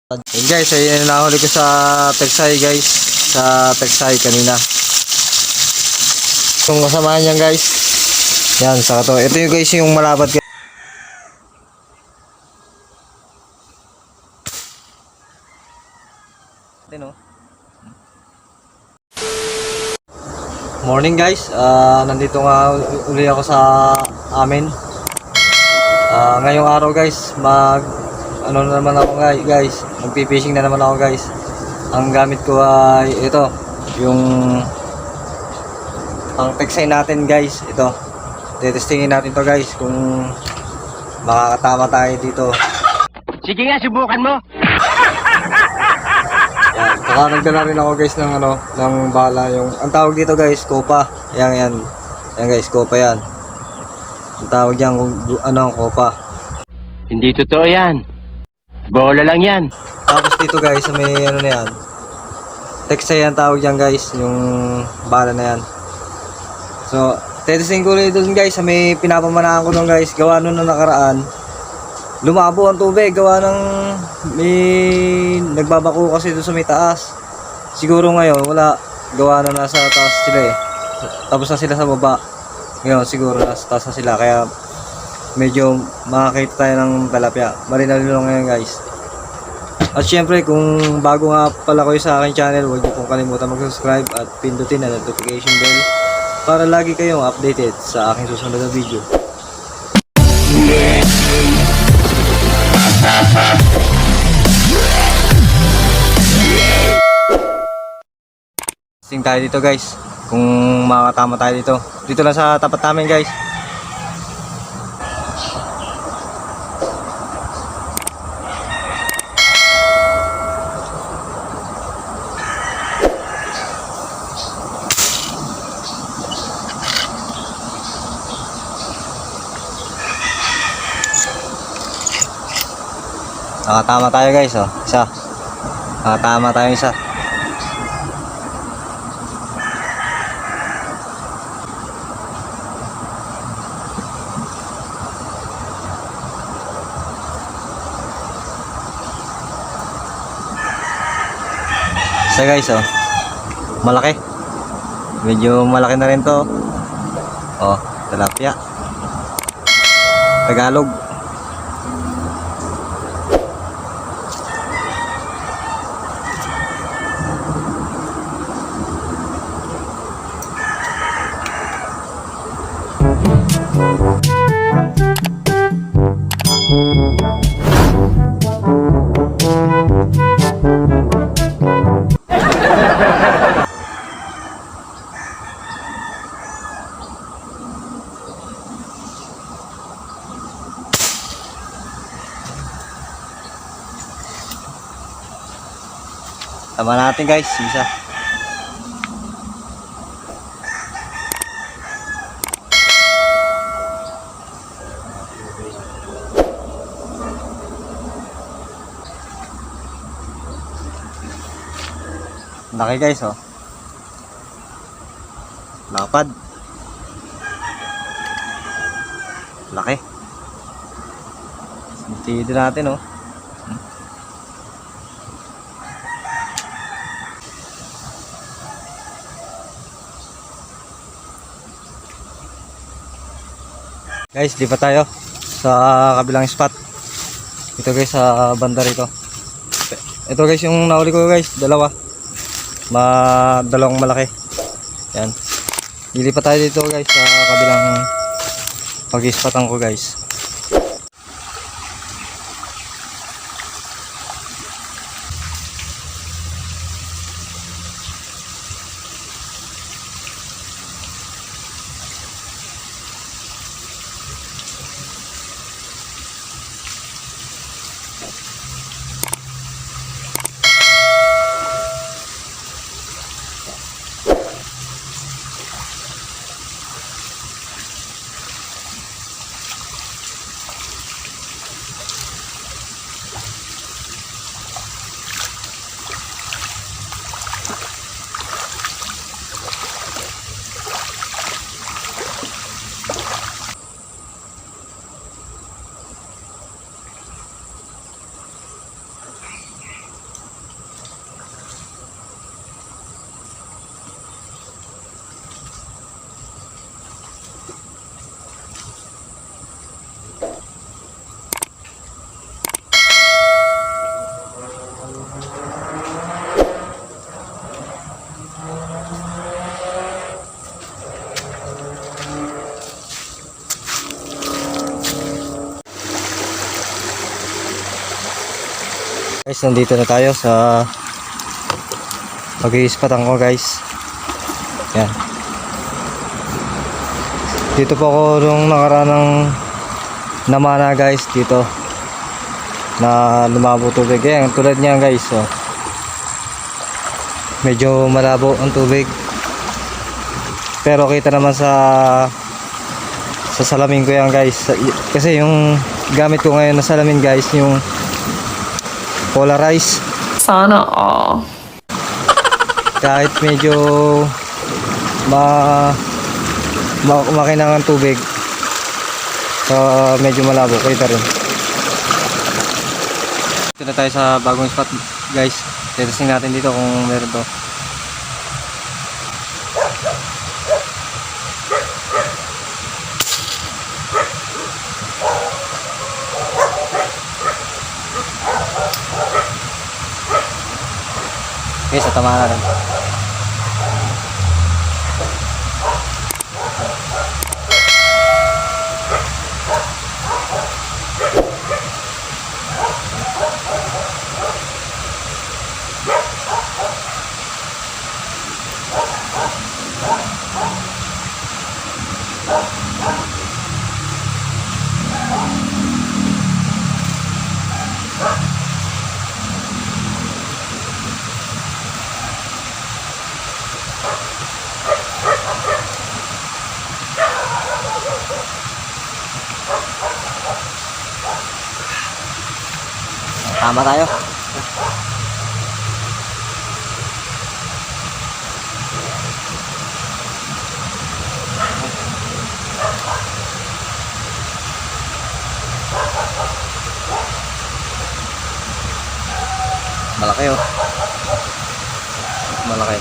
Hey guys, ayun na nahuli ko sa Texay guys. Sa Texay kanina. Kung kasamahan yan guys. Yan, saka to. Ito yung guys yung malapad guys. Ito, no? Morning guys. Nandito nga uli ako sa amin. Ngayong araw guys, ano na naman ako guys, magpipishing na naman ako guys. Ang gamit ko ay ito, yung pang Texay natin guys. Ito, tetestingin natin to guys kung makakatama tayo dito. Sige nga, subukan mo. Yan, saka nagdala rin ako guys ng ng bala, yung ang tawag dito guys, kopa. Yan guys, kopa yan. Ang tawag diyan kung kopa. Hindi totoo yan. Bola lang yan. Tapos dito guys, may na yan. Texay yan tawag diyan guys, yung bala na yan. So, testing ko rin doon guys, may pinapamanahan ko doon guys, gawa nun na nakaraan. Lumabo ang tubig, gawa ng may nagbabako kasi doon sa may taas. Siguro ngayon, wala, gawa na nasa taas sila eh. Tapos na sila sa baba. Ngayon, siguro nasa taas na sila, kaya medyo makakita tayo ng talapya. Marinalilo ngayon guys. At syempre kung bago nga pala kayo sa aking channel, huwag niyo pong kalimutan mag-subscribe at pindutin ang notification bell para lagi kayong updated sa aking susunod na video. Sing tayo dito guys, kung makakatama tayo dito. Dito lang sa tapat namin guys. Nakatama tayo guys, oh. Isa. Nakatama tayo isa. Isa guys, oh. Malaki. Medyo malaki na rin to. Oh, tilapia. Tagalog. Tama natin guys, isa. Laki guys, oh. Lapad. Laki. Sintido natin, oh. Guys, di pa tayo sa kabilang spot. Ito guys, sa banda rito. Ito guys yung nahuli ko guys, dalawa. Dalawang malaki. Yan. Lilipat tayo dito guys sa kabilang pag-ispatan ko guys. Guys, nandito na tayo sa pag-iispatan ko guys. Yan. Dito po ako nung nakaraan ng namana guys dito. Na lumabo tubig. Yan, tulad niyan guys. Oh. Medyo malabo ang tubig. Pero kita naman sa salamin ko yan guys. Kasi yung gamit ko ngayon na salamin guys, yung polarized. Sana all. Kahit medyo makinang ang tubig, so medyo malabo, kita rin. Dito na tayo sa bagong spot guys. Testing natin dito kung meron to. Okay, sa tama na rin. Tama tayo. Malaki oh. Malaki.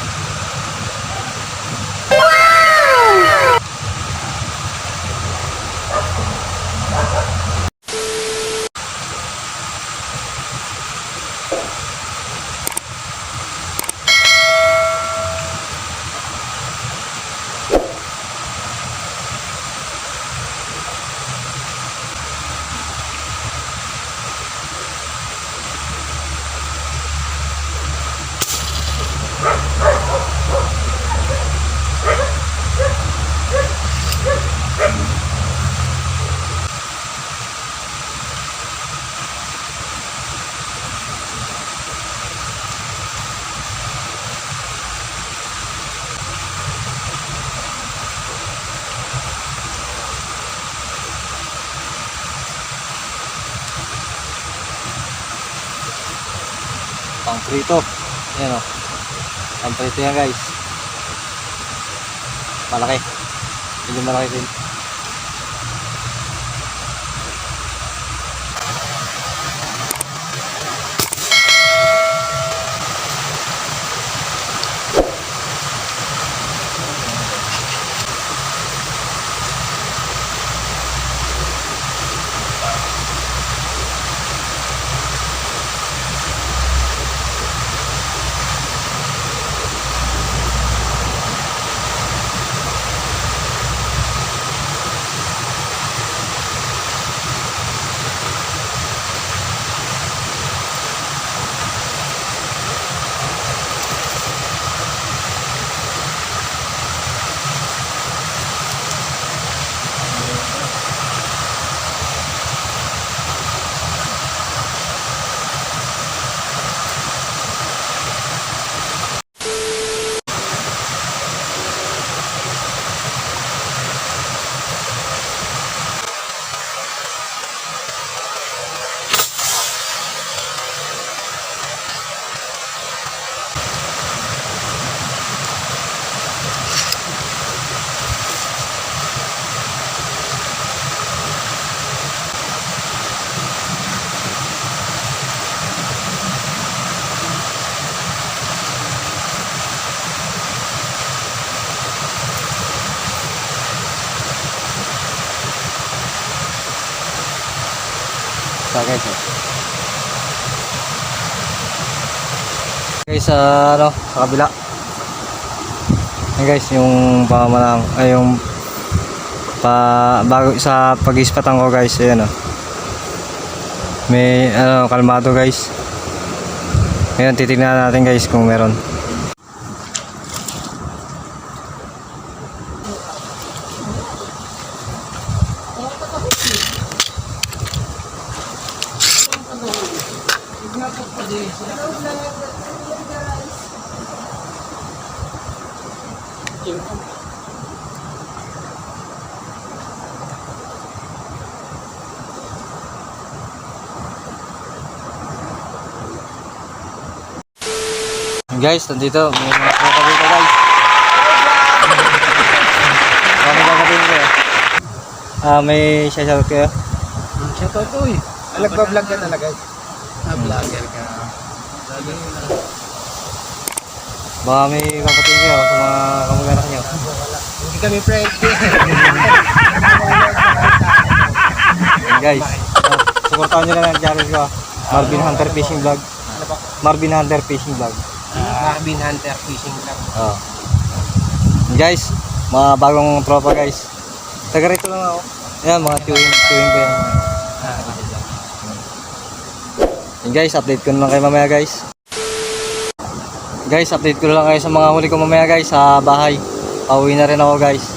Pang prito. Ayan o. Pang prito yan guys. Malaki. Medyo malaki din. So guys, guys ano, sa kabila. Ayan guys, yung pamalang ay yung bago sa pag-ispatan ko guys, ayan oh. May ano, kalmado guys. Ngayon titignan natin guys kung meron. Guys, nandito. May mga tropa dito guys. Kami gagawin ko. May shoutout kayo? Shoutout to eh. Nagpa-vlog ka talaga. Vlogger ka. Baka may kapatingin kayo sa mga kamag-anak nyo. Hindi kami friends. Guys, supportahan nyo lang ang channel ko. Marvin Hunter Fishing Vlog. Marvin Hunter Fishing Vlog. Marvin Hunter Fishing Club. Oh. Guys, mga bagong tropa guys. Taga rito lang ako. Ayan, mga chewing ko yan. And guys, update ko na lang kayo mamaya guys. Guys, update ko na lang kayo sa mga huli ko mamaya guys sa bahay. Pauwi na rin ako guys.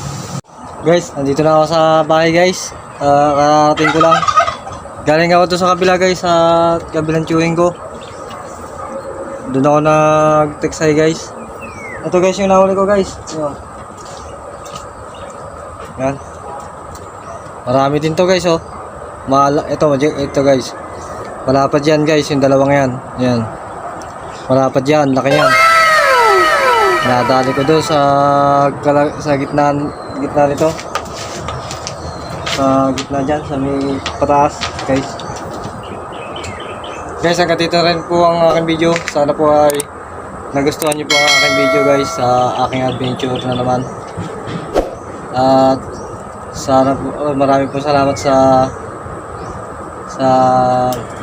Guys, nandito na ako sa bahay guys. Karating ko lang. Galing ako to sa kabila guys, sa kabilang chewing ko. Doon ako nag-texay guys. Ito guys yung nahuli ko guys. Ayan. Yan. Marami din to guys oh. Ito guys. Malapad yan guys, yung dalawang yan. Yan. Malapad yan, laki yan. Nadali ko doon sa gitna nito. Sa gitna dyan, sa may pataas guys. Guys, hanggang dito rin po ang aking video. Sana po ay nagustuhan niyo po ang aking video guys sa aking adventure na naman. At sana po, marami po salamat sa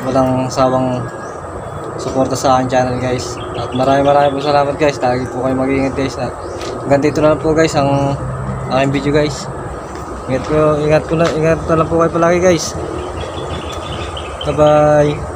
walang sawang suporta sa aking channel guys. At marami po salamat guys. Lagi po kayo mag-iingat guys. At hanggang dito na lang po guys ang aking video guys. Ingat na lang po kayo palagi guys. Bye bye.